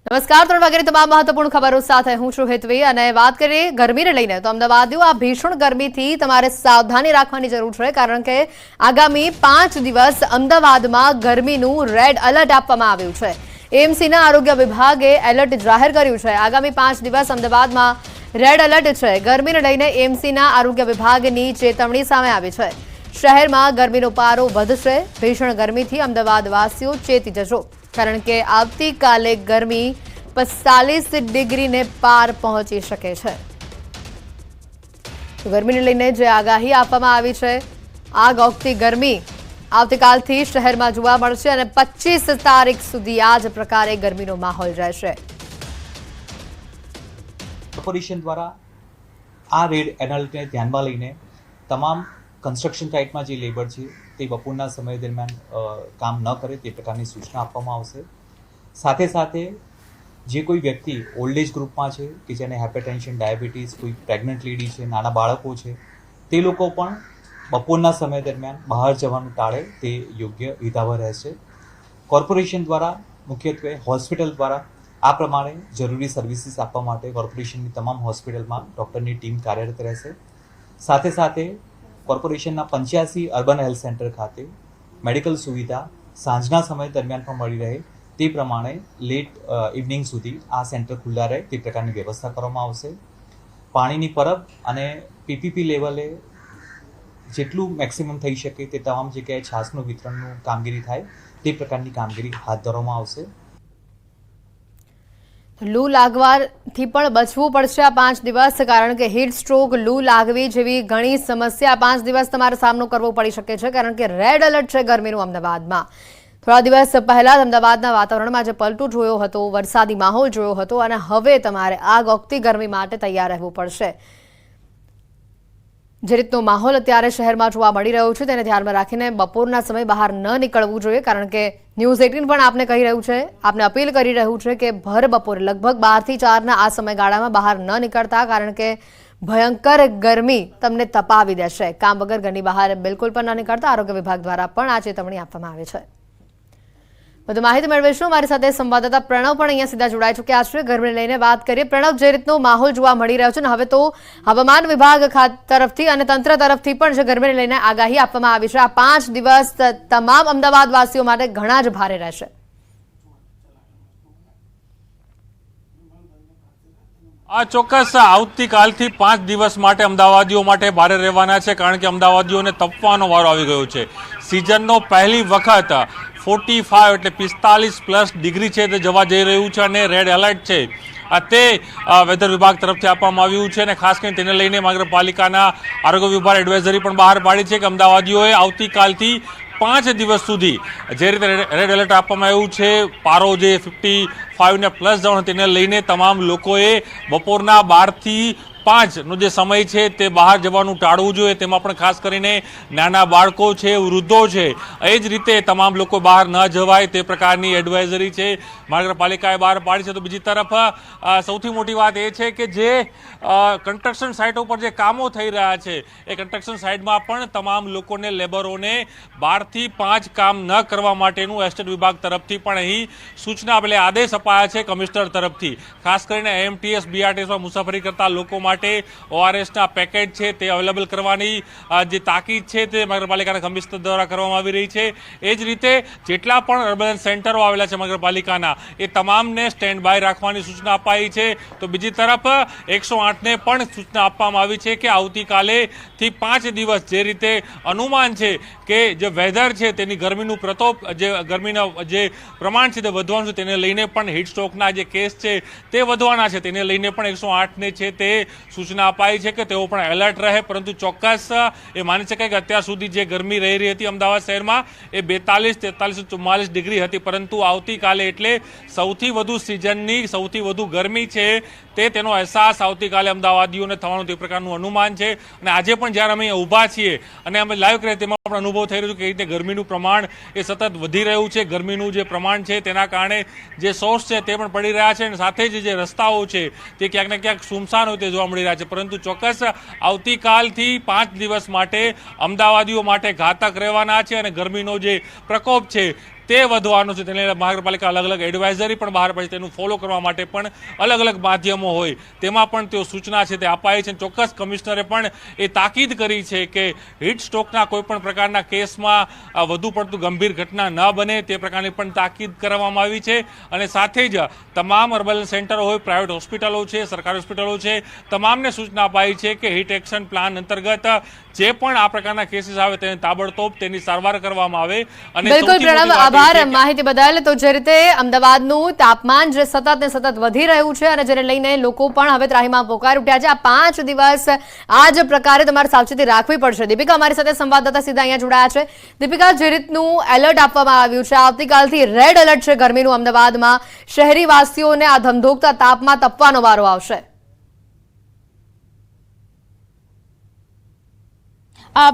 નમસ્કાર 3 વાગ્યાની તમામ મહત્વપૂર્ણ ખબરો સાથે હું છું હેતવી અને વાત કરીએ ગરમીને લઈને તો અમદાવાદીઓ આ ભીષણ ગરમીથી તમારે સાવધાની રાખવાની જરૂર છે કારણ કે આગામી 5 દિવસ અમદાવાદમાં ગરમીનું રેડ એલર્ટ આપવામાં આવ્યું છે। એએમસીના આરોગ્ય વિભાગે એલર્ટ જાહેર કર્યું છે। આગામી 5 દિવસ અમદાવાદમાં રેડ એલર્ટ છે। ગરમીને લઈને એએમસીના આરોગ્ય વિભાગની ચેતવણી સામે આવી છે। શહેરમાં ગરમીનો પારો વધશે। ભીષણ ગરમીથી અમદાવાદવાસીઓ ચેતી જજો કારણ કે આવતીકાલે ગરમી 45 ડિગ્રીને પાર પહોંચી શકે છે। ગરમીને લઈને જે આગાહી આપવામાં આવી છે આગ ઓગતી ગરમી આવતીકાલથી શહેરમાં જોવા મળશે અને 25 તારીખ સુધી આ જ પ્રકારે ગરમીનો માહોલ રહેશે। કોર્પોરેશન દ્વારા આ રેડ એલર્ટને ધ્યાનમાં લઈને તમામ કન્સ્ટ્રક્શન સાઇટમાં જે લેબર છે તે બપોરના સમય દરમિયાન કામ ન કરે તે પ્રકારની સૂચના આપવામાં આવશે। સાથે સાથે જે કોઈ વ્યક્તિ ઓલ્ડ એજ ગ્રુપમાં છે કે જેને હાઇપરટેન્શન, ડાયાબિટીસ, કોઈ પ્રેગ્નન્ટ લેડી છે, નાના બાળકો છે, તે લોકો પણ બપોરના સમય દરમિયાન બહાર જવાનું ટાળે તે યોગ્ય હિતાવહ રહેશે। કોર્પોરેશન દ્વારા મુખ્યત્વે હોસ્પિટલ દ્વારા આ પ્રમાણે જરૂરી સર્વિસીસ આપવા માટે કોર્પોરેશનની તમામ હોસ્પિટલમાં ડૉક્ટરની ટીમ કાર્યરત રહેશે। સાથે સાથે કોર્પોરેશનના 85 અર્બન હેલ્થ સેન્ટર ખાતે મેડિકલ સુવિધા સાંજના સમય દરમિયાન પણ મળી રહે તે પ્રમાણે લેટ ઇવનિંગ સુધી આ સેન્ટર ખુલ્લા રહે તે પ્રકારની વ્યવસ્થા કરવામાં આવશે। પાણીની પરબ અને પીપીપી લેવલે જેટલું મેક્સિમમ થઈ શકે તે તમામ જગ્યાએ છાસનું વિતરણનું કામગીરી થાય તે પ્રકારની કામગીરી હાથ ધરવામાં આવશે। લૂ લાગવાથી પણ બચવું પડશે આ 5 દિવસ કારણ કે હીટ સ્ટ્રોક, લૂ લાગવી જેવી ઘણી સમસ્યા 5 દિવસ તમારે સામનો કરવો પડી શકે છે કારણ કે રેડ એલર્ટ છે ગરમીનું અમદાવાદમાં। થોડા દિવસ પહેલા અમદાવાદના વાતાવરણમાં જે પલટો જોયો હતો, વરસાદી માહોલ જોયો હતો અને હવે તમારે આગ ઓગતી ગરમી માટે તૈયાર રહેવું પડશે। જે રીતનો માહોલ અત્યારે શહેરમાં જોવા મળી રહ્યો છે તેને ધ્યાનમાં રાખીને બપોરના સમય બહાર ન નીકળવું જોઈએ કારણ કે ન્યૂઝ 18 પણ આપને કહી રહ્યું છે, આપને અપીલ કરી રહ્યું છે કે ભર બપોરે લગભગ 12 થી 4ના આ સમયગાળામાં બહાર ન નીકળતા કારણ કે ભયંકર ગરમી તમને તપાવી દેશે। કામ વગર ઘરની બહાર બિલકુલ પણ ન નીકળતા આરોગ્ય વિભાગ દ્વારા પણ આ ચેતવણી આપવામાં આવી છે। વધુ માહિતી મેળવીશું મારી સાથે સંવાદદાતા પ્રણવ પણ અહીંયા સીધા જોડાઈ ચૂક્યા છે। ગરમીને લઈને વાત કરીએ પ્રણવ, જે રીતનો માહોલ જોવા મળી રહ્યો છે ને હવે તો હવામાન વિભાગ તરફથી અને તંત્ર તરફથી પણ જે ગરમીને લઈને આગાહી આપવામાં આવી છે આ 5 દિવસ તમામ અમદાવાદવાસીઓ માટે ઘણા જ ભારે રહેશે। આ ચોક્કસ આવતીકાલથી 5 દિવસ માટે અમદાવાદીઓ માટે ભારે રહેવાના છે કારણ કે અમદાવાદીઓને તપવાનો વારો આવી ગયો છે। સિઝનનો પહેલી વખત 45 એટલે 45+ ડિગ્રી છે તે જવા જઈ રહ્યું છે અને રેડ એલર્ટ છે તે વેધર વિભાગ તરફથી આપવામાં આવ્યું છે અને ખાસ કરીને તેને લઈને મહાનગરપાલિકાના આરોગ્ય વિભાગ એડવાઇઝરી પણ બહાર પાડી છે કે અમદાવાદીઓએ આવતીકાલથી 5 દિવસ સુધી જે રીતે રેડ એલર્ટ આપવામાં આવ્યું છે પારો જે 55 ને પ્લસ જવાનું તેને લઈને તમામ લોકોએ બપોરના 12 થી 5નો જે સમય છે તે બહાર જવાનું ટાળવું જોઈએ। તેમાં પણ ખાસ કરીને નાના બાળકો છે, વૃદ્ધો છે, એ જ રીતે તમામ લોકો બહાર ન જવાય તે પ્રકારની એડવાઇઝરી છે મહાનગરપાલિકાએ બહાર પાડી છે। તો બીજી તરફ સૌથી મોટી વાત એ છે કે જે કન્સ્ટ્રક્શન સાઇટો પર જે કામો થઈ રહ્યા છે એ કન્સ્ટ્રક્શન સાઇટમાં પણ તમામ લોકોને, લેબરોને 12 થી 5 કામ ન કરવા માટેનું એસ્ટેટ વિભાગ તરફથી પણ અહીં સૂચના એટલે આદેશ અપાયા છે કમિશનર તરફથી। ખાસ કરીને એમટીએસ, બીઆરટીએસમાં મુસાફરી કરતા લોકો માટે ઓઆરએસના પેકેટ છે તે અવેલેબલ કરવાની જે તાકીદ છે તે મહાનગરપાલિકાના કમિશનર દ્વારા કરવામાં આવી રહી છે। એ જ રીતે જેટલા પણ અર્બન સેન્ટરો આવેલા છે મહાનગરપાલિકાના એ તમામને સ્ટેન્ડ બાય રાખવાની સૂચના અપાઈ છે। તો બીજી તરફ 108ને પણ સૂચના આપવામાં આવી છે કે આવતીકાલેથી 5 દિવસ જે રીતે અનુમાન છે કે જે વેધર છે તેની ગરમીનું પ્રકોપ, જે ગરમીના જે પ્રમાણ છે તે વધવાનું છે તેને લઈને પણ હીટ સ્ટ્રોકના જે કેસ છે તે વધવાના છે તેને લઈને પણ 108ને છે તે સૂચના અપાઈ છે કે તેઓ પણ એલર્ટ રહે। પરંતુ ચોક્કસ એ માની શકાય કે અત્યાર સુધી જે ગરમી રહી રહી હતી અમદાવાદ શહેરમાં એ 42, 43, 44 ડિગ્રી હતી પરંતુ આવતીકાલે એટલે સૌથી વધુ સિઝનની સૌથી વધુ ગરમી છે તેનો અહેસાસ આવતીકાલે અમદાવાદીઓને થવાનું તે પ્રકારનું અનુમાન છે। અને આજે પણ જ્યારે અમે ઊભા છીએ અને અમે લાઈવ કરીએ તેમાં પણ અનુભવ થઈ રહ્યો છે કે રીતે ગરમીનું પ્રમાણ એ સતત વધી રહ્યું છે। ગરમીનું જે પ્રમાણ છે તેના કારણે જે સોર્સ છે તે પણ પડી રહ્યા છે અને સાથે જ જે રસ્તાઓ છે તે ક્યાંક ને ક્યાંક સુમસાન હોય તે જોવા મળી રહ્યા છે। પરંતુ ચોક્કસ આવતીકાલથી 5 દિવસ માટે અમદાવાદીઓ માટે ઘાતક રહેવાના છે અને ગરમીનો જે પ્રકોપ છે તે વધવાનું છે. તેને મહાનગરપાલિકા અલગ અલગ એડવાઇઝરી પણ બહાર પાડી છે. તેનું ફોલો કરવા માટે પણ અલગ અલગ માધ્યમો હોય તેમાં પણ તેઓ સૂચના છે તે અપાઈ છે. ચોક્કસ કમિશનરે પણ એ તાકીદ કરી છે કે હીટ સ્ટ્રોકના કોઈ પણ પ્રકારના કેસમાં વધુ પડતું ગંભીર ઘટના ન બને તે પ્રકારની પણ તાકીદ કરવામાં આવી છે. અને સાથે જ તમામ અર્બન સેન્ટરો હોય, પ્રાઇવેટ હોસ્પિટલો છે, સરકારી હોસ્પિટલો છે, તમામને સૂચના અપાઈ છે કે હીટ એક્શન પ્લાન અંતર્ગત જે પણ આ પ્રકારના કેસીસ આવે તેને તાબડતોબ તેની સારવાર કરવામાં આવે. અને બિલકુલ પ્રણવ, આભાર માહિતી બદલ. તો જે રીતે અમદાવાદનું તાપમાન જે સતત ને સતત વધી રહ્યું છે અને જેને લઈને લોકો પણ હવે ત્રાહીમાં પોકાર ઉઠ્યા છે. આ 5 દિવસ આ જ પ્રકારે તમારે સાવચેતી રાખવી પડશે. દીપિકા અમારી સાથે સંવાદદાતા સીધા અહીંયા જોડાયા છે. દીપિકા, જે રીતનું એલર્ટ આપવામાં આવ્યું છે, આવતીકાલથી રેડ એલર્ટ છે ગરમીનું અમદાવાદમાં, શહેરીવાસીઓને આ ધમધોકતા તાપમાં તપવાનો વારો આવશે.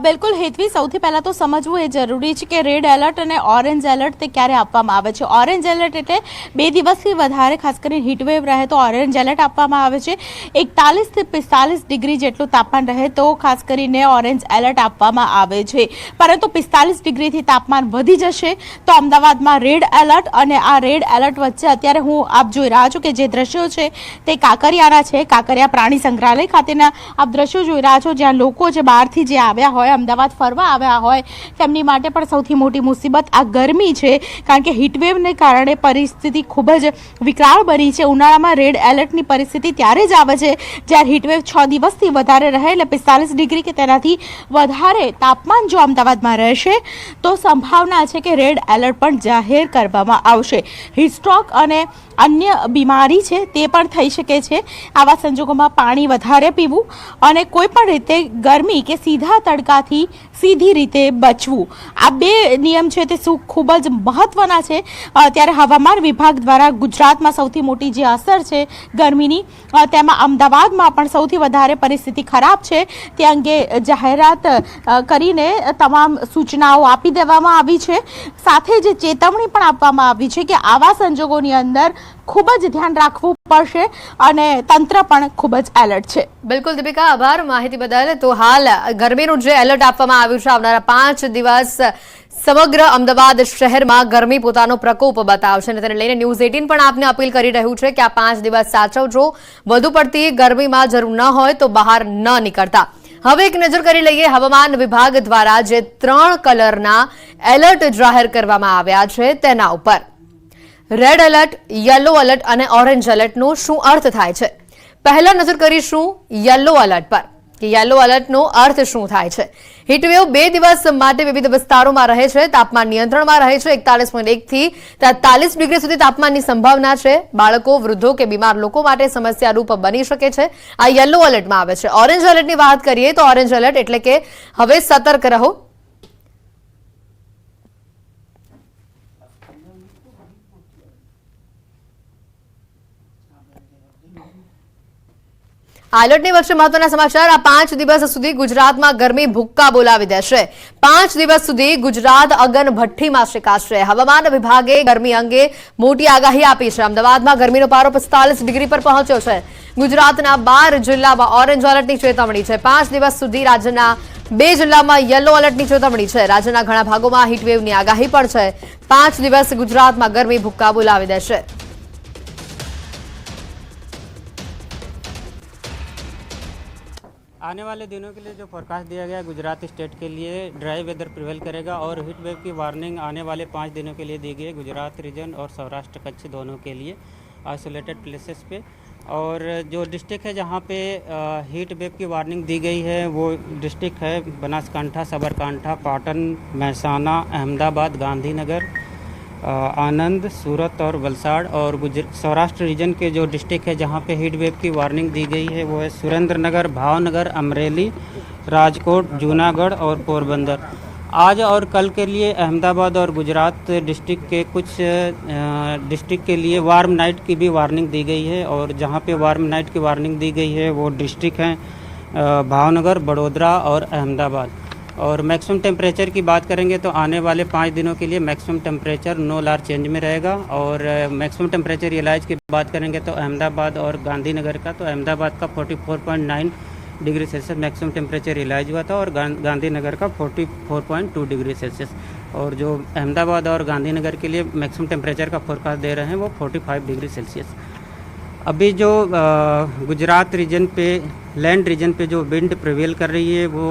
બિલકુલ હેતવી, સૌથી પહેલા તો સમજવું એ જરૂરી છે કે રેડ એલર્ટ અને ઓરેન્જ એલર્ટ તે ક્યારે આપવામાં આવે છે. ઓરેન્જ એલર્ટ એટલે 2 દિવસથી વધારે ખાસ કરીને હીટવેવ રહે તો ઓરેન્જ એલર્ટ આપવામાં આવે છે. 41 થી 45 ડિગ્રી જેટલું તાપમાન રહે તો ખાસ કરીને ઓરેન્જ એલર્ટ આપવામાં આવે છે. પરંતુ 45 ડિગ્રીથી તાપમાન વધી જશે તો અમદાવાદમાં રેડ એલર્ટ. અને આ રેડ એલર્ટ વચ્ચે અત્યારે આપ જોઈ રહ્યા છો કે જે દ્રશ્યો છે તે કાંકરિયાના છે. કાંકરિયા પ્રાણી સંગ્રહાલય ખાતેના આપ દ્રશ્યો જોઈ રહ્યા છો, જ્યાં લોકો જે બહારથી જે આવ્યા હોય, અમદાવાદ ફરવા આવ્યા હોય, તેમની માટે પણ સૌથી મોટી મુસીબત આ ગરમી છે. કારણ કે હીટવેવને કારણે પરિસ્થિતિ ખૂબ જ વિકરાળ બની છે. ઉનાળામાં રેડ એલર્ટની પરિસ્થિતિ ત્યારે જ આવે છે જ્યારે હીટવેવ 6 દિવસથી વધારે રહે, એટલે 45 ડિગ્રી કે તેનાથી વધારે તાપમાન જો અમદાવાદમાં રહેશે તો સંભાવના છે કે રેડ એલર્ટ પણ જાહેર કરવામાં આવશે. હીટસ્ટ્રોક અને અન્ય બીમારી છે તે પણ થઈ શકે છે. આવા સંજોગોમાં પાણી વધારે પીવું અને કોઈ પણ રીતે ગરમી કે સીધા તડકાથી સીધી રીતે બચવું, આ 2 નિયમ છે તે ખૂબ જ મહત્વના છે. ત્યારે હવામાન વિભાગ દ્વારા ગુજરાતમાં સૌથી મોટી જે અસર છે ગરમીની, તેમાં અમદાવાદમાં પણ સૌથી વધારે પરિસ્થિતિ ખરાબ છે. તે અંગે જાહેરાત કરીને તમામ સૂચનાઓ આપી દેવામાં આવી છે. સાથે જ ચેતવણી પણ આપવામાં આવી છે કે આવા સંજોગોની અંદર ખૂબ જ ધ્યાન રાખવું પડશે અને તંત્ર પણ ખૂબ જ એલર્ટ છે. બિલકુલ દીપિકા, આભાર માહિતી બદલ. તો હાલ ગરમીનું જે એલર્ટ આપવામાં આવ્યું છે, આવનારા 5 દિવસ સમગ્ર અમદાવાદ શહેરમાં ગરમી પોતાનો પ્રકોપ બતાવશે અને તેને લઈને ન્યૂઝ 18 પણ આપને અપીલ કરી રહ્યું છે કે આ 5 દિવસ સાચવજો. વધુ પડતી ગરમીમાં જરૂર ન હોય તો બહાર ન નીકળતા. હવે એક નજર કરી લઈએ હવામાન વિભાગ દ્વારા જે 3 કલરના એલર્ટ જાહેર કરવામાં આવ્યા છે તેના ઉપર. રેડ એલર્ટ, યલો એલર્ટ અને ઓરેન્જ એલર્ટનો શું અર્થ થાય છે? પહેલા નજર કરીશું યલો એલર્ટ પર કે યલો એલર્ટનો અર્થ શું થાય છે. હીટવેવ 2 દિવસ માટે વિવિધ વિસ્તારોમાં રહે છે. તાપમાન નિયંત્રણમાં રહે છે. 41.1 થી 43 ડિગ્રી સુધી તાપમાનની સંભાવના છે. બાળકો, વૃદ્ધો કે બીમાર લોકો માટે સમસ્યારૂપ બની શકે છે. આ યલો એલર્ટમાં આવે છે. ઓરેન્જ એલર્ટની વાત કરીએ તો ઓરેન્જ એલર્ટ એટલે કે હવે સતર્ક રહો. એલર્ટની વચ્ચે મહત્વના સમાચાર. આ 5 દિવસ સુધી ગુજરાતમાં ગરમી ભૂક્કા બોલાવી દેશે. 5 દિવસ સુધી ગુજરાત અગન ભઠ્ઠીમાં શેકાશે. હવામાન વિભાગે ગરમી અંગે મોટી આગાહી આપી છે. અમદાવાદમાં ગરમીનો પારો 45 ડિગ્રી પર પહોંચ્યો છે. ગુજરાતના 12 જિલ્લામાં ઓરેન્જ એલર્ટની ચેતવણી છે. 5 દિવસ સુધી રાજ્યના 2 જિલ્લામાં યલો એલર્ટની ચેતવણી છે. રાજ્યના ઘણા ભાગોમાં હીટવેવની આગાહી પણ છે. 5 દિવસ ગુજરાતમાં ગરમી ભૂક્કા બોલાવી દેશે. आने वाले दिनों के लिए जो फोरकास्ट दिया गया है गुजरात स्टेट के लिए ड्राई वेदर प्रिवेल करेगा और हीट वेव की वार्निंग आने वाले 5 दिनों के लिए दी गई है गुजरात रीजन और सौराष्ट्र कच्छ दोनों के लिए आइसोलेटेड प्लेसेस पे. और जो डिस्ट्रिक्ट है जहाँ पे हीट वेव की वार्निंग दी गई है वो डिस्ट्रिक्ट है बनासकांठा, साबरकांठा, पाटन, महसाना, अहमदाबाद, गांधीनगर, आनंद, सूरत और वलसाड़. और सौराष्ट्र रीजन के जो डिस्ट्रिक्ट है जहाँ पे हीट वेव की वार्निंग दी गई है वो है सुरेंद्रनगर, भावनगर, अमरेली, राजकोट, जूनागढ़ और पोरबंदर. आज और कल के लिए अहमदाबाद और गुजरात डिस्ट्रिक्ट के कुछ डिस्ट्रिक्ट के लिए वार्म नाइट की भी वार्निंग दी गई है. और जहाँ पे वार्म नाइट की वार्निंग दी गई है वो डिस्ट्रिक्ट हैं भावनगर, बड़ोदरा और अहमदाबाद. और मैक्सिमम टेम्परेचर की बात करेंगे तो आने वाले 5 दिनों के लिए मैक्सिमम टेम्परेचर नो लार्ज चेंज में रहेगा. और मैक्सिमम टेम्परेचर रियलाइज की बात करेंगे तो अहमदाबाद और गांधीनगर का, तो अहमदाबाद का 44.9 degree Celsius maximum temperature realise हुआ था और गांधीनगर का 44.2 डिग्री सेल्सियस, और जो अहमदाबाद और गांधीनगर के लिए मैक्सिमम टेम्परेचर का फोरकास्ट दे रहे हैं वो 45 डिग्री सेल्सियस। अभी जो गुजरात रीजन पे, लैंड रीजन पे जो विंड प्रिवेल कर रही है वो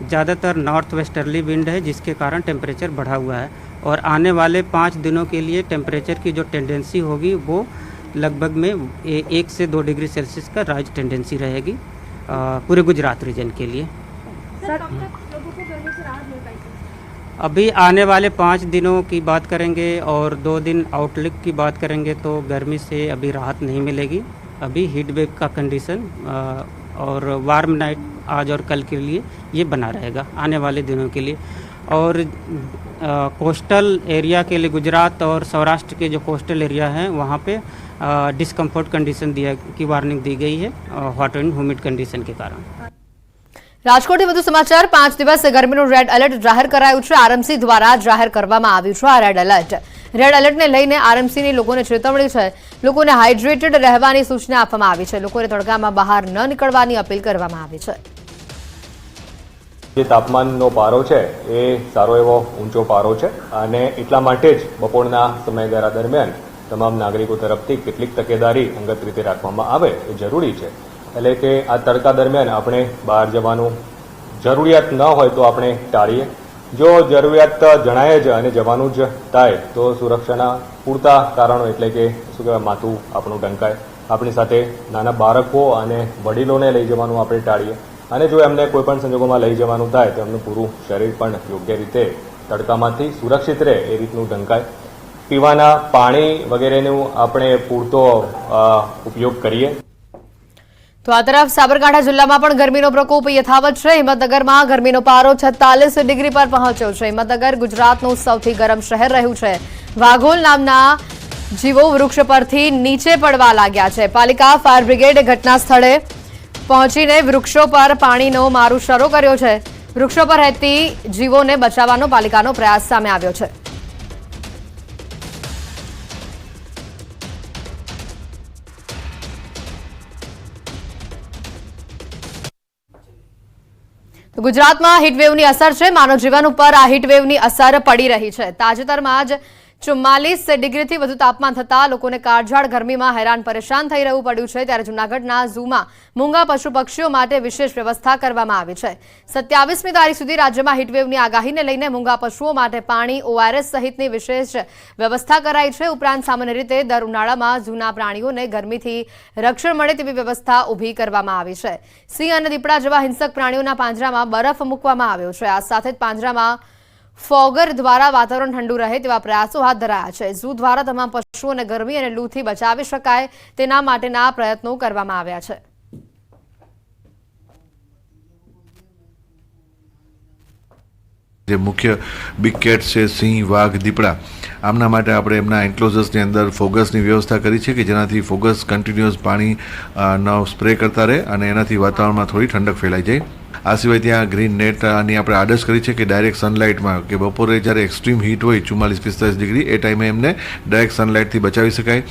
ज़्यादातर नॉर्थ वेस्टर्ली विंड है, जिसके कारण टेम्परेचर बढ़ा हुआ है। और आने वाले 5 दिनों के लिए टेम्परेचर की जो टेंडेंसी होगी वो लगभग में 1 से 2 डिग्री सेल्सियस का राइज टेंडेंसी रहेगी पूरे गुजरात रीजन के लिए। अभी आने वाले 5 दिनों की बात करेंगे और 2 दिन आउटलुक की बात करेंगे तो गर्मी से अभी राहत नहीं मिलेगी। अभी हीट वेव का कंडीशन और वार्म नाइट आज और कल के लिए ये बना रहेगा आने वाले दिनों के लिए। और कोस्टल एरिया के लिए गुजरात और सौराष्ट्र के जो कोस्टल एरिया हैं वहाँ पे डिस्कम्फर्ट कंडीशन की वार्निंग दी गई है हॉट एंड ह्यूमिड कंडीशन के कारण। રાજકોટથી વધુ સમાચાર। 5 દિવસ ગરમીનું રેડ એલર્ટ જાહેર કરાયું છે। આરએમસી દ્વારા જાહેર કરવામાં આવ્યું છે આ રેડ એલર્ટ। રેડ એલર્ટને લઈને આરએમસીની લોકોને ચેતવણી છે। લોકોને હાઇડ્રેટેડ રહેવાની સૂચના આપવામાં આવી છે। લોકોને તડકામાં બહાર ન નીકળવાની અપીલ કરવામાં આવી છે। જે તાપમાનનો પારો છે એ સારો એવો ઊંચો પારો છે અને એટલા માટે જ બપોરના સમયગાળા દરમિયાન તમામ નાગરિકો તરફથી કેટલીક તકેદારી અંગત રીતે રાખવામાં આવે એ જરૂરી છે। એટલે કે આ તડકા દરમિયાન આપણે બહાર જવાનું જરૂરિયાત ન હોય તો આપણે ટાળીએ। જો જરૂરિયાત જણાય જ અને જવાનું જ થાય તો સુરક્ષાના પૂરતા કારણો એટલે કે શું કહેવાય માથું આપણું ઢંકાય, આપણી સાથે નાના બાળકો અને વડીલોને લઈ જવાનું આપણે ટાળીએ। અને જો એમને કોઈપણ સંજોગોમાં લઈ જવાનું થાય તો એમનું પૂરું શરીર પણ યોગ્ય રીતે તડકામાંથી સુરક્ષિત રહે એ રીતનું ઢંકાય। પીવાના પાણી વગેરેનું આપણે પૂરતો ઉપયોગ કરીએ। તો આ તરફ સાબરકાંઠા જિલ્લામાં પણ ગરમીનો પ્રકોપ યથાવત છે। હિંમતનગરમાં ગરમીનો પારો 46 ડિગ્રી પર પહોંચ્યો છે। હિંમતનગર ગુજરાતનું સૌથી ગરમ શહેર રહ્યું છે। વાઘોલ નામના જીવો વૃક્ષ પરથી નીચે પડવા લાગ્યા છે। પાલિકા ફાયર બ્રિગેડ ઘટના સ્થળે પહોંચીને વૃક્ષો પર પાણીનો મારો શરૂ કર્યો છે। વૃક્ષો પર રહેતી જીવોને બચાવવાનો પાલિકાનો પ્રયાસ સામે આવ્યો છે। તો ગુજરાતમાં હીટવેવની અસર છે। માનવ જીવન ઉપર આ હીટવેવની અસર પડી રહી છે। તાજેતરમાં જ 44 ડિગ્રીથી વધુ તાપમાન થતા લોકોને કાળઝાળ ગરમીમાં હેરાન પરેશાન થઈ રહેવું પડ્યું છે। ત્યારે જૂનાગઢના ઝૂમાં મૂંગા પશુ પક્ષીઓ માટે વિશેષ વ્યવસ્થા કરવામાં આવી છે। 27મી તારીખ સુધી રાજ્યમાં હીટવેવની આગાહીને લઈને મૂંગા પશુઓ માટે પાણી, ઓઆરએસ સહિતની વિશેષ વ્યવસ્થા કરાઈ છે। ઉપરાંત સામાન્ય રીતે દર ઉનાળામાં ઝૂના પ્રાણીઓને ગરમીથી રક્ષણ મળે તેવી વ્યવસ્થા ઊભી કરવામાં આવી છે। સિંહ અને દીપડા જેવા હિંસક પ્રાણીઓના પાંજરામાં બરફ મૂકવામાં આવ્યો છે। આ સાથે જ પાંજરામાં ફોગર દ્વારા વાતાવરણ ઠંડુ રહે તેવા પ્રયાસો હાથ ધરાયા છે। ઝૂ દ્વારા તમામ પશુઓને ગરમી અને લૂથી બચાવી શકાય તેના માટેના પ્રયત્નો કરવામાં આવ્યા છે। જે મુખ્ય બિગ કેટ્સ છે, સિંહ, વાઘ, દીપડા, આમના માટે આપણે એમના એન્ક્લોઝર્સની અંદર ફોગસની વ્યવસ્થા કરી છે કે જેનાથી ફોગસ કન્ટિન્યુઅસ પાણીનો સ્પ્રે કરતા રહે અને એનાથી વાતાવરણમાં થોડી ઠંડક ફેલાઈ જાય। આ સિવાય ત્યાં ગ્રીન નેટની આપણે આદેશ કરી છે કે ડાયરેક્ટ સનલાઇટમાં કે બપોરે જ્યારે એક્સ્ટ્રીમ હીટ હોય 44-45 ડિગ્રી એ ટાઈમે એમને ડાયરેક્ટ સનલાઇટથી બચાવી શકાય।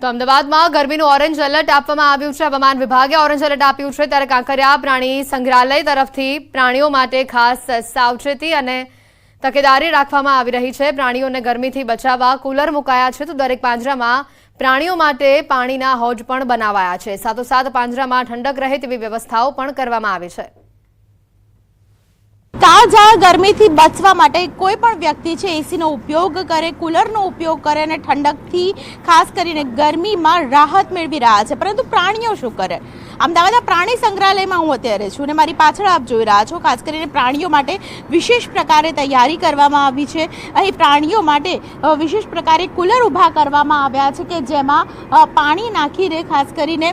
તો અમદાવાદમાં ગરમીનું ઓરેન્જ એલર્ટ આપવામાં આવ્યું છે। હવામાન વિભાગે ઓરેન્જ એલર્ટ આપ્યું છે। ત્યારે કાંકરિયા પ્રાણી સંગ્રહાલય તરફથી પ્રાણીઓ માટે ખાસ સાવચેતી અને તકેદારી રાખવામાં આવી રહી છે। પ્રાણીઓને ગરમીથી બચાવવા કુલર મુકાયા છે। તો દરેક પાંજરામાં પ્રાણીઓ માટે પાણીના હોજ પણ બનાવાયા છે। સાથોસાથ પાંજરામાં ઠંડક રહે તેવી વ્યવસ્થાઓ પણ કરવામાં આવી છે। તાજા ગરમીથી બચવા માટે કોઈ પણ વ્યક્તિ છે એસીનો ઉપયોગ કરે, કુલરનો ઉપયોગ કરે અને ઠંડકથી ખાસ કરીને ગરમીમાં રાહત મેળવી રહ્યા છે। પરંતુ પ્રાણીઓ શું કરે? અમદાવાદના પ્રાણી સંગ્રહાલયમાં હું અત્યારે છું અને મારી પાછળ આપ જોઈ રહ્યા છો ખાસ કરીને પ્રાણીઓ માટે વિશેષ પ્રકારે તૈયારી કરવામાં આવી છે। અહીં પ્રાણીઓ માટે વિશેષ પ્રકારે કુલર ઊભા કરવામાં આવ્યા છે કે જેમાં પાણી નાખીને ખાસ કરીને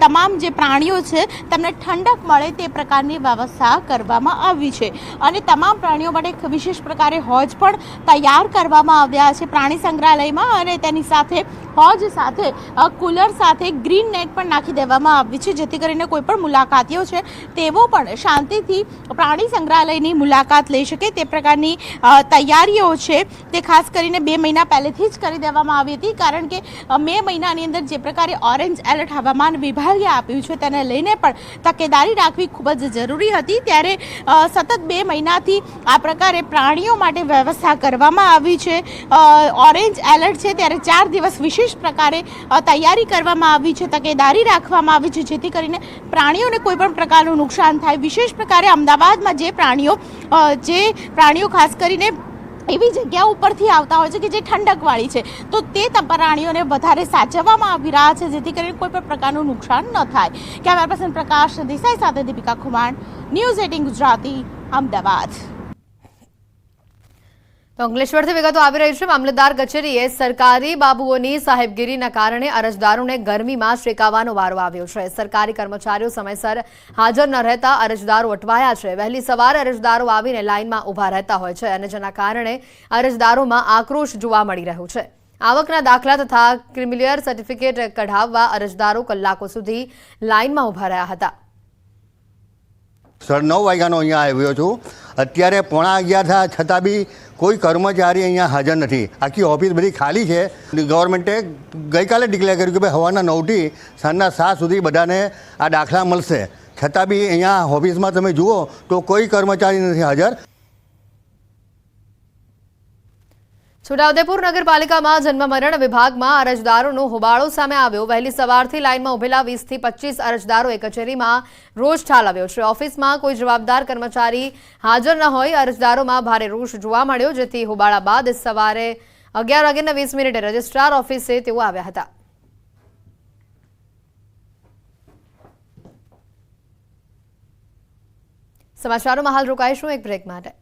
તમામ જે પ્રાણીઓ છે તેમને ઠંડક મળે તે પ્રકારની વ્યવસ્થા કરવામાં આવી છે। અને તમામ પ્રાણીઓ માટે વિશેષ પ્રકારે હોજ પણ તૈયાર કરવામાં આવ્યા છે પ્રાણી સંગ્રહાલયમાં। અને તેની સાથે હોજ સાથે કુલર સાથે ગ્રીન નેટ પણ નાખી દેવામાં આવી છે, જેથી કરીને કોઈ પણ મુલાકાતીઓ છે તેઓ પણ શાંતિથી પ્રાણી સંગ્રહાલયની મુલાકાત લઈ શકે તે પ્રકારની તૈયારીઓ છે તે ખાસ કરીને 2 મહિના પહેલેથી જ કરી દેવામાં આવી હતી, કારણ કે મે મહિનાની અંદર જે પ્રકારે ઓરેન્જ એલર્ટ હવામાન વિભાગે આપ્યું છે તેને લઈને પણ તકેદારી રાખવી ખૂબ જ જરૂરી હતી। ત્યારે સતત 2 મહિનાથી આ પ્રકારે પ્રાણીઓ માટે વ્યવસ્થા કરવામાં આવી છે। ઓરેન્જ એલર્ટ છે ત્યારે 4 દિવસ વિશેષ પ્રકારે તૈયારી કરવામાં આવી છે, તકેદારી રાખવામાં આવી છે, જેથી કરીને પ્રાણીઓને કોઈ પણ પ્રકારનું નુકસાન થાય। વિશેષ પ્રકારે અમદાવાદમાં જે પ્રાણીઓ ખાસ કરીને એવી જગ્યાઓ ઉપરથી આવતા હોય છે કે જે ઠંડકવાળી છે, તો તે પ્રાણીઓને વધારે સાચવવામાં આવી રહ્યા છે, જેથી કરીને કોઈ પણ પ્રકારનું નુકસાન ન થાય। કેમેરા પર્સન પ્રકાશ દેસાઈ સાથે દીપિકા ખુમાણ, ન્યૂઝ 18 ગુજરાતી, અમદાવાદ। તો અંકલેશ્વરથી વિગતો આવી રહી છે। મામલતદાર કચેરીએ સરકારી બાબુઓની સાહેબગીરીના કારણે અરજદારોને ગરમીમાં શેકાવાનો વારો આવ્યો છે। સરકારી કર્મચારીઓ સમયસર હાજર ન રહેતા અરજદારો અટવાયા છે। વહેલી સવારે અરજદારો આવીને લાઇનમાં ઊભા રહેતા હોય છે અને જેના કારણે અરજદારોમાં આક્રોશ જોવા મળી રહ્યો છે। આવકના દાખલા તથા ક્રિમિલિયર સર્ટિફિકેટ કઢાવવા અરજદારો કલાકો સુધી લાઇનમાં ઊભા રહ્યા હતા। 9:30 વાગ્યાનો અહીંયા આવ્યો છું। અત્યારે 11:15 થયા છતાં બી કોઈ કર્મચારી અહીંયા હાજર નથી। આખી ઓફિસ બધી ખાલી છે। ગવર્મેન્ટે ગઈકાલે ડિક્લેર કર્યું કે ભાઈ સવારના 9થી સાંજના 7 સુધી બધાને આ દાખલા મળશે, છતાં બી અહીંયા ઓફિસમાં તમે જુઓ તો કોઈ કર્મચારી નથી હાજર। છોટાઉદેપુર નગરપાલિકામાં જન્મ મરણ વિભાગમાં અરજદારોનો હોબાળો સામે આવ્યો। વહેલી સવારથી લાઇનમાં ઉભેલા 20 થી 25 અરજદારોએ કચેરીમાં રોષ ઠાલવ્યો છે। ઓફિસમાં કોઈ જવાબદાર કર્મચારી હાજર ન હોય અરજદારોમાં ભારે રોષ જોવા મળ્યો, જેથી હોબાળા બાદ સવારે 11:20 રજિસ્ટ્રાર ઓફિસે તેઓ આવ્યા હતા। સમાચારોમાં હાલ રોકાઈશું એક બ્રેક માટે।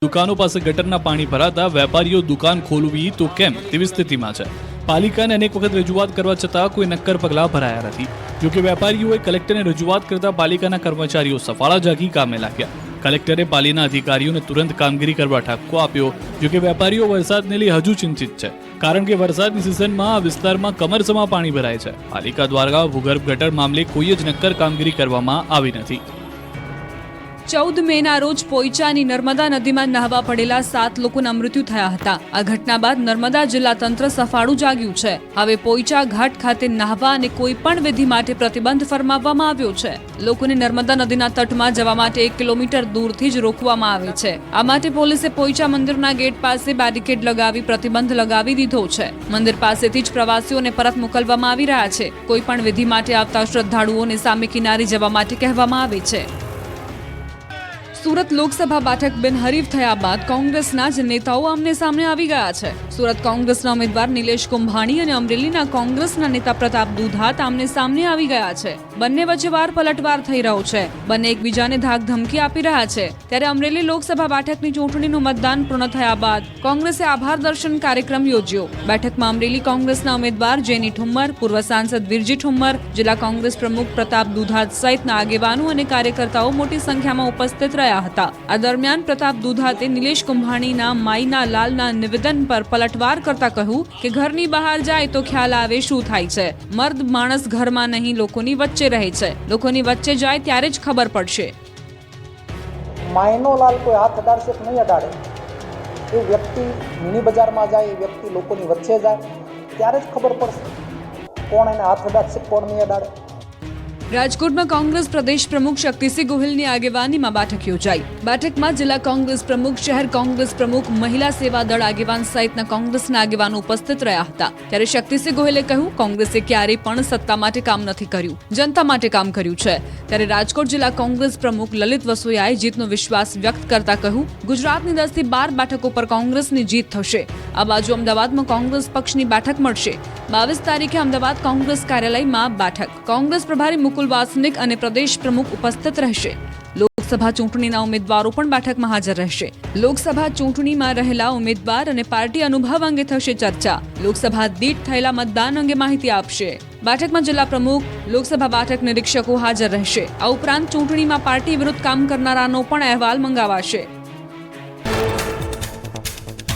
દુકાનો પાસે ગટરના પાણી ભરાતા વેપારીઓ દુકાન ખોલવી તો કેમ તેવી સ્થિતિમાં છે। પાલિકાને અનેક વખત રજૂઆત કરવા છતાં કોઈ નક્કર પગલાં ભરાયા નથી। જોકે વેપારીઓએ કલેક્ટરને રજૂઆત કરતા પાલિકાના કર્મચારીઓ સફાળા જાગી કામે લાગ્યા। કલેક્ટરે પાલિકાના અધિકારીઓને તુરંત કામગીરી કરવા ઠપકો આપ્યો। જોકે વેપારીઓ વરસાદને લઈ હજુ ચિંતિત છે, કારણ કે વરસાદની સિઝનમાં આ વિસ્તારમાં કમરસમાં પાણી ભરાય છે। પાલિકા દ્વારા ભૂગર્ભ ગટર મામલે કોઈ જ નક્કર કામગીરી કરવામાં આવી નથી। 14 મેના રોજ પોઈચાની નર્મદા નદીમાં નહાવા પડેલા 7 લોકોના મૃત્યુ થયા હતા। આ ઘટના બાદ નર્મદા જિલ્લા તંત્ર સફાળું જાગ્યું છે। હવે પોઈચા ઘાટ ખાતે નહાવા અને કોઈ પણ વિધિ માટે પ્રતિબંધ ફરમાવવામાં આવ્યો છે। લોકોને નર્મદા નદીના તટમાં જવા માટે 1 કિલોમીટર દૂરથી જ રોકવામાં આવે છે। આ માટે પોલીસે પોઈચા મંદિરના ગેટ પાસે બેરિકેડ લગાવી પ્રતિબંધ લગાવી દીધો છે। મંદિર પાસેથી જ પ્રવાસીઓને પરત મોકલવામાં આવી રહ્યા છે। કોઈ પણ વિધિ માટે આવતા શ્રદ્ધાળુઓને સામે કિનારે જવા માટે કહેવામાં આવે છે। સુરત લોકસભા બેઠક બિનહરીફ થયા બાદ કોંગ્રેસના જ નેતાઓ આમને સામને આવી ગયા છે। સુરત કોંગ્રેસના ઉમેદવાર નિલેશ કુંભાણી અને અમરેલીના કોંગ્રેસના નેતા પ્રતાપ દુધાત આમને સામને આવી ગયા છે। બંને વચ્ચે વાર પલટવાર થઈ રહ્યો છે। બંને એકબીજાને ધાક ધમકી આપી રહ્યા છે। ત્યારે અમરેલી લોકસભા બેઠકની ચૂંટણીનું મતદાન પૂર્ણ થયા બાદ કોંગ્રેસે આભાર દર્શન કાર્યક્રમ યોજ્યો। બેઠકમાં અમરેલી કોંગ્રેસના ઉમેદવાર જેની ઠુમ્મર, પૂર્વ સાંસદ વિરજી ઠુમ્મર, જિલ્લા કોંગ્રેસ પ્રમુખ પ્રતાપ દુધાત સહિતના આગેવાનો અને કાર્યકર્તાઓ મોટી સંખ્યામાં ઉપસ્થિત રહ્યા હતા। આ દરમિયાન પ્રતાપ દુધાતે નિલેશ કુંભાણીના માઈના લાલના નિવેદન પર પલટવાર કરતા કહ્યું કે ઘરની બહાર જાય તો ખ્યાલ આવે શું થાય છે। મર્દ માણસ ઘરમાં નહીં લોકોની વચ્ચે રહે છે। લોકોની વચ્ચે જાય ત્યારે જ ખબર પડશે। માયનો લાલ કોઈ હાથ અડાડશે કે નહીં અડાડે, એ વ્યક્તિ મિની બજારમાં જાય, એ વ્યક્તિ લોકોની વચ્ચે જાય ત્યારે જ ખબર પડશે કોણ એને હાથ અડાડશે કોણ નહીં અડાડે। રાજકોટમાં કોંગ્રેસ પ્રદેશ પ્રમુખ શક્તિસિંહ ગોહિલની આગેવાનીમાં બેઠક યોજાઈ। બેઠકમાં જિલ્લા કોંગ્રેસ પ્રમુખ, શહેર કોંગ્રેસ પ્રમુખ, મહિલા સેવા દળ આગેવાન સહિતના કોંગ્રેસના આગેવાનો ઉપસ્થિત રહ્યા હતા। ત્યારે શક્તિસિંહ ગોહિલે કહ્યું, કોંગ્રેસે ક્યારેય પણ સત્તા માટે કામ નથી કર્યું, જનતા માટે કામ કર્યું છે। ત્યારે રાજકોટ જિલ્લા કોંગ્રેસ પ્રમુખ લલિત વસોયાએ જીતનો વિશ્વાસ વ્યક્ત કરતા કહ્યું, ગુજરાતની 10 થી 12 બેઠકો પર કોંગ્રેસની જીત થશે। આ બાજુ અમદાવાદમાં કોંગ્રેસ પક્ષની બેઠક મળશે। 22 તારીખે અમદાવાદ કોંગ્રેસ કાર્યાલયમાં બેઠક। કોંગ્રેસ પ્રભારી મુકુલ વાસનિક અને પ્રદેશ પ્રમુખ ઉપસ્થિત રહેશે। વિધાનસભા ચૂંટણીના ઉમેદવારો પણ બેઠકમાં હાજર રહેશે. લોકસભા ચૂંટણીમાં રહેલા ઉમેદવાર અને પાર્ટી અનુભવ અંગે થશે ચર્ચા. લોકસભા દીઠ થયેલા મતદાન અંગે માહિતી આપશે. બેઠકમાં જિલ્લા પ્રમુખ, લોકસભા બેઠક નિરીક્ષકો હાજર રહેશે. આ ઉપરાંત ચૂંટણીમાં પાર્ટી વિરુદ્ધ કામ કરનારાનો પણ અહેવાલ મંગાવાશે.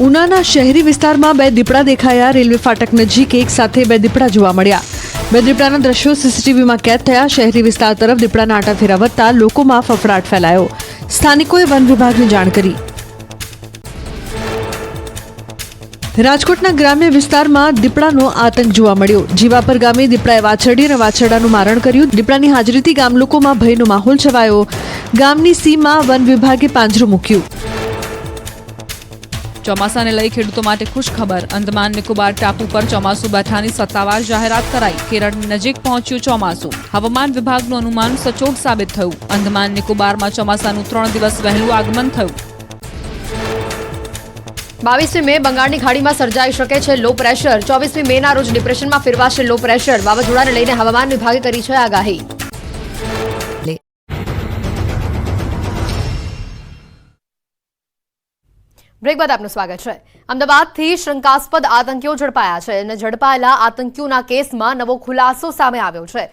ઉનાના શહેરી વિસ્તારમાં 2 દીપડા દેખાયા. રેલવે ફાટક નજીક એક સાથે 2 દીપડા જોવા મળ્યા. 2 દીપડાના દ્રશ્યો સીસીટીવીમાં કેદ થયા. શહેરી વિસ્તાર તરફ દીપડાના આંટા ફેરા વધતા લોકોમાં ફફડાટ ફેલાયો. સ્થાનિકોએ વન વિભાગને જાણ કરી. રાજકોટના ગ્રામ્ય વિસ્તારમાં દીપડાનો આતંક જોવા મળ્યો. જીવાપર ગામે દીપડાએ વાછરડી અને વાછરડાનું મારણ કર્યું. દીપડાની હાજરીથી ગામ લોકોમાં ભયનો માહોલ છવાયો. ગામની સીમમાં વન વિભાગે પાંજરું મૂક્યું. ચોમાસાને લઈ ખેડૂતો માટે ખુશ ખબર. અંદમાન નિકોબાર ટાપુ પર ચોમાસું બેઠાની સત્તાવાર જાહેરાત કરાઈ. કેરળની નજીક પહોંચ્યું ચોમાસું. હવામાન વિભાગનું અનુમાન સચોટ સાબિત થયું. અંદમાન નિકોબારમાં ચોમાસાનું 3 દિવસ વહેલું આગમન થયું. 22મી મે બંગાળની ખાડીમાં સર્જાઈ શકે છે લો પ્રેશર. 24મી મેના રોજ ડિપ્રેશનમાં ફેરવાશે લો પ્રેશર. વાવાઝોડાને લઈને હવામાન વિભાગે કરી છે આગાહી. બ્રેક બાદ આપનું સ્વાગત છે. અમદાવાદથી શંકાસ્પદ આતંકીઓ ઝડપાયા છે અને ઝડપાયેલા આતંકીઓના કેસમાં નવો ખુલાસો સામે આવ્યો છે.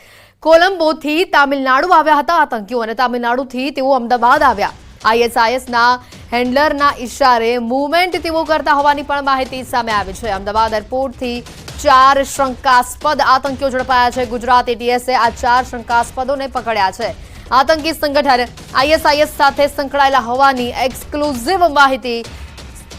કોલંબોથી તામિલનાડુ આવ્યા હતા આતંકીઓ અને તામિલનાડુથી તેઓ અમદાવાદ આવ્યા. ISISના હેન્ડલરના ઇશારે મૂવમેન્ટ તેઓ કરતા હોવાની પણ માહિતી સામે આવી છે. અમદાવાદ એરપોર્ટથી 4 શંકાસ્પદ આતંકીઓ ઝડપાયા છે. ગુજરાત ATSએ આ 4 શંકાસ્પદોને પકડ્યા છે. આતંકી સંગઠન ISIS સાથે સંકળાયેલા હોવાની એક્સક્લુઝિવ માહિતી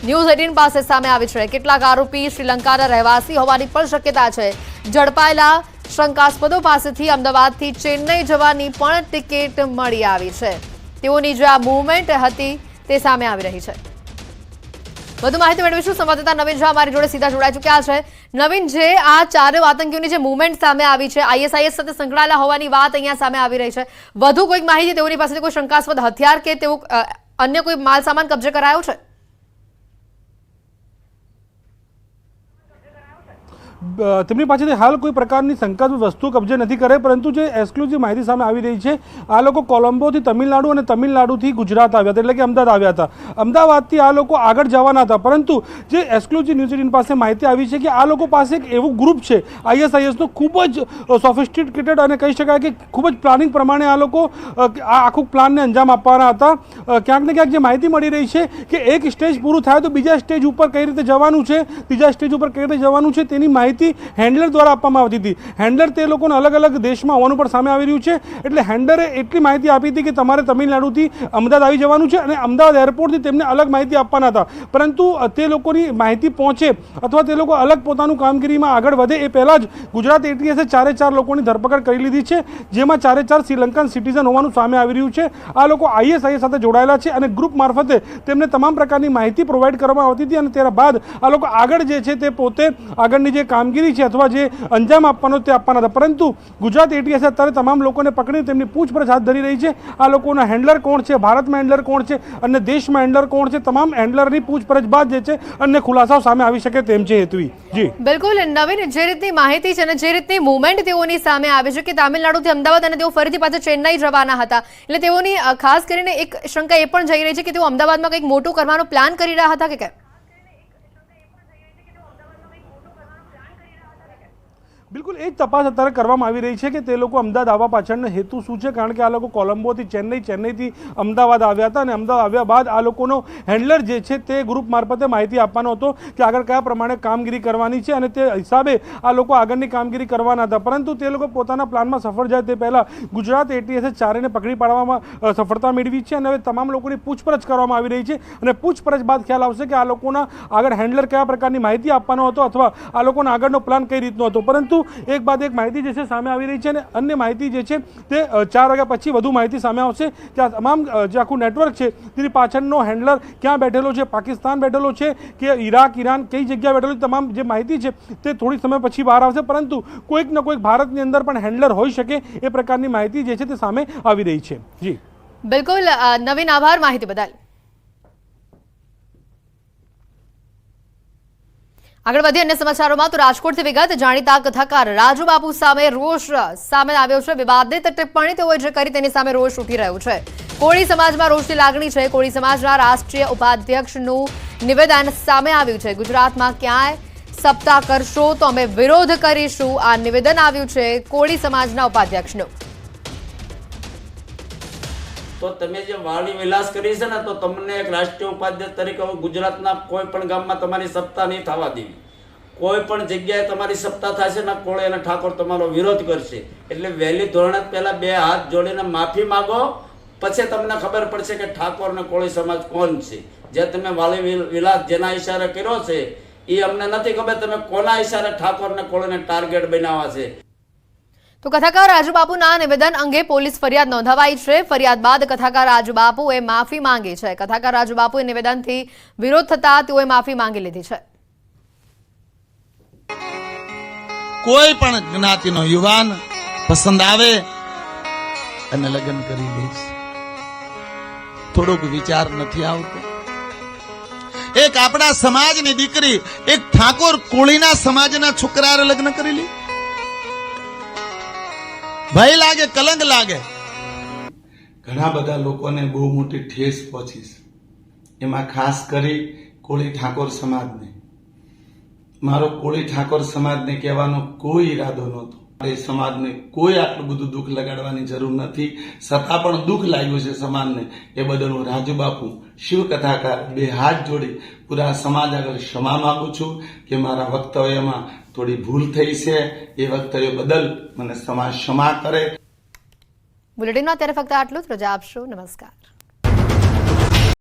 ન્યૂઝ 18 પાસે સામે આવી છે. કેટલાક આરોપી શ્રીલંકાના રહેવાસી હોવાની પણ શક્યતા છે. ઝડપાયેલા શંકાસ્પદો પાસેથી અમદાવાદથી ચેન્નઈ જવાની પણ ટિકિટ મળી આવી છે. તેઓની જે આ મૂવમેન્ટ હતી તે સામે આવી રહી છે. વધુ માહિતી મેળવીશું. સંવાદદાતા નવીન ઝા અમારી જોડે સીધા જોડાઈ ચૂક્યા છે. નવીન, જે આ 4 આતંકીઓની જે મૂવમેન્ટ સામે આવી છે, ISIS સાથે સંકળાયેલા હોવાની વાત અહીંયા સામે આવી રહી છે. વધુ કોઈક માહિતી, તેઓની પાસેથી કોઈ શંકાસ્પદ હથિયાર કે તેઓ અન્ય કોઈ માલ સામાન કબજે કરાયો છે? તેમની પાસેથી હાલ કોઈ પ્રકારની શંકાસ્પદ વસ્તુ કબજે નથી કરે, પરંતુ જે એક્સક્લુઝિવ માહિતી સામે આવી રહી છે, આ લોકો કોલંબોથી તમિલનાડુ અને તમિલનાડુથી ગુજરાત આવ્યા હતા, એટલે કે અમદાવાદ આવ્યા હતા. અમદાવાદથી આ લોકો આગળ જવાના હતા, પરંતુ જે એક્સક્લુઝિવ ન્યૂઝ 18 પાસે માહિતી આવી છે કે આ લોકો પાસે એક એવું ગ્રુપ છે ISISનું, ખૂબ જ સોફિસ્ટિકેટેડ અને કહી શકાય કે ખૂબ જ પ્લાનિંગ પ્રમાણે આ લોકો આ આખું પ્લાનને અંજામ આપવાના હતા. ક્યાંક ને ક્યાંક જે માહિતી મળી રહી છે કે એક સ્ટેજ પૂરું થાય તો બીજા સ્ટેજ ઉપર કઈ રીતે જવાનું છે, ત્રીજા સ્ટેજ ઉપર કઈ રીતે જવાનું છે, તેની માહિતી હેન્ડલર દ્વારા આપવામાં આવતી હતી. હેન્ડલર તે લોકોને અલગ અલગ દેશમાં હોવાનું પણ સામે આવી રહ્યું છે. એટલે હેન્ડલરે એટલી માહિતી આપી હતી કે તમારે તમિલનાડુથી અમદાવાદ આવી જવાનું છે અને અમદાવાદ એરપોર્ટથી તેમને અલગ માહિતી આપવાના હતા. પરંતુ તે લોકોની માહિતી પહોંચે અથવા તે લોકો અલગ પોતાનું કામગીરીમાં આગળ વધે એ પહેલાં જ ગુજરાત ATSએ 4 લોકોની ધરપકડ કરી લીધી છે, જેમાં 4 શ્રીલંકન સિટીઝન હોવાનું સામે આવી રહ્યું છે. આ લોકો ISIS સાથે જોડાયેલા છે અને ગ્રુપ મારફતે તેમને તમામ પ્રકારની માહિતી પ્રોવાઈડ કરવામાં આવતી હતી અને ત્યારબાદ આ લોકો આગળ જે છે તે પોતે આગળની જે કામગીરી છે અથવા જે અંજામ આપવાનો તે આપવાના હતા. પરંતુ ગુજરાત ATS અત્યારે તમામ લોકોને પકડી તેમની પૂછપરછ હાથ ધરી રહી છે. આ લોકોના હેન્ડલર કોણ છે, ભારતમાં હેન્ડલર કોણ છે, અને દેશમાં હેન્ડલર કોણ છે, તમામ હેન્ડલરની પૂછપરછ બાદ જે છે અન્ય ખુલાસાઓ સામે આવી શકે તેમ છે. હેતવી જી બિલકુલ નવીન, જે રીતની માહિતી છે અને જે રીતની મૂવમેન્ટ તેઓની સામે આવી છે કે તામિલનાડુથી અમદાવાદ અને તેઓ ફરીથી પાછા ચેન્નઈ જવાના હતા, એટલે તેઓની ખાસ કરીને એક શંકા એ પણ જઈ રહી છે કે તેઓ અમદાવાદમાં કંઈક મોટું કરવાનો પ્લાન કરી રહ્યા હતા કે કેમ? બિલકુલ એ જ તપાસ અત્યારે કરવામાં આવી રહી છે કે તે લોકો અમદાવાદ આવવા પાછળનો હેતુ શું છે. કારણ કે આ લોકો કોલંબોથી ચેન્નઈ, ચેન્નઈથી અમદાવાદ આવ્યા હતા અને અમદાવાદ આવ્યા બાદ આ લોકોનો હેન્ડલર જે છે તે ગ્રુપ મારફતે માહિતી આપવાનો હતો કે આગળ કયા પ્રમાણે કામગીરી કરવાની છે અને તે હિસાબે આ લોકો આગળની કામગીરી કરવાના હતા. પરંતુ તે લોકો પોતાના પ્લાનમાં સફળ જાય તે પહેલાં ગુજરાત ATSએ 4ને પકડી પાડવામાં સફળતા મેળવી છે અને હવે તમામ લોકોની પૂછપરછ કરવામાં આવી રહી છે અને પૂછપરછ બાદ ખ્યાલ આવશે કે આ લોકોના આગળ હેન્ડલર કયા પ્રકારની માહિતી આપવાનો હતો અથવા આ લોકોનો આગળનો પ્લાન કઈ રીતનો હતો. પરંતુ એક બાદ એક માહિતી જે છે સામે આવી રહી છે અને અન્ય માહિતી જે છે તે 4 વાગ્યા પછી વધુ માહિતી સામે આવશે. ત્યાં તમામ જે આખું નેટવર્ક છે તેની પાછળનો હેન્ડલર ક્યાં બેઠેલો છે, પાકિસ્તાન બેઠેલો છે કે ઇરાક, ઈરાન, કઈ જગ્યાએ બેઠેલો, તમામ જે માહિતી છે તે થોડી સમય પછી બહાર આવશે. પરંતુ કોઈક ને કોઈક ભારતની અંદર પણ હેન્ડલર હોઈ શકે એ પ્રકારની માહિતી જે છે તે સામે આવી રહી છે. જી બિલકુલ નવીન, આભાર માહિતી બદલ. આગળ વધી અન્ય સમાચારોમાં તો રાજકોટથી વિગત જાણીતા કથાકાર રાજુ બાપુ સામે રોષ સામે આવ્યો છે. વિવાદિત ટિપ્પણી તેઓએ જે કરી તેની સામે રોષ ઉઠી રહ્યો છે. કોળી સમાજમાં રોષની લાગણી છે. કોળી સમાજના રાષ્ટ્રીય ઉપાધ્યક્ષનું નિવેદન સામે આવ્યું છે. ગુજરાતમાં ક્યાંય સપ્તાહ કરશો તો અમે વિરોધ કરીશું, આ નિવેદન આવ્યું છે કોળી સમાજના ઉપાધ્યક્ષનું. તો તમે જે વાણી વિલાસ કરી છે ને, તો તમને એક રાષ્ટ્રીય ઉપાધ્યક્ષ તરીકે ગુજરાતના કોઈ પણ ગામમાં તમારી સત્તા નહીં થવા દેવી. કોઈ પણ જગ્યાએ તમારી સત્તા થશે ને, કોળી અને ઠાકોર તમારો વિરોધ કરશે. એટલે વહેલી ધોરણે પહેલા બે હાથ જોડીને માફી માંગો, પછી તમને ખબર પડશે કે ઠાકોર ને કોળી સમાજ કોણ છે. જે તમે વાણી વિલાસ જેના ઈશારે કર્યો છે એ અમને નથી ખબર તમે કોના ઈશારે ઠાકોર ને કોળીને ટાર્ગેટ બનાવવા છે. તો કથાકાર રાજુબાપુના નિવેદન અંગે પોલીસ ફરિયાદ નોંધાવાઈ છે. ફરિયાદ બાદ કથાકાર રાજુબાપુએ માફી માંગી છે. કથાકાર રાજુબાપુએ નિવેદનથી વિરોધ થતા તેઓએ માફી માંગી લીધી છે. કોઈ પણ જ્ઞાતિનો યુવાન પસંદ આવે અને લગ્ન કરી દઈશ, થોડોક વિચાર નથી આવતો. એક આપણા સમાજની દીકરી એક ઠાકોર કોળીના સમાજના છોકરાએ લગ્ન કરી લી. ભય લાગે, કલંક લાગે. ઘણા બધા લોકોને બહુ મોટી ઠેસ પહોંચી છે, એમાં ખાસ કરી કોળી ઠાકોર સમાજને. મારો કોળી ઠાકોર સમાજને કહેવાનો કોઈ ઈરાદો નહોતો. એ સમાજને કોઈ આટલું બધું દુઃખ લગાડવાની જરૂર નથી, છતાં પણ દુઃખ લાગ્યું છે સમાજને. એ બદલ હું રાજુબાપુ શિવ કથાકાર બે હાથ જોડી પૂરા સમાજ આગળ ક્ષમા માંગુ છું કે મારા વક્તવ્યમાં થોડી ભૂલ થઈ છે. એ વક્તવ્ય બદલ મને સમાજ ક્ષમા કરે. બુલેટિનમાં અત્યારે ફક્ત આટલું જ. રજા આપશો. નમસ્કાર.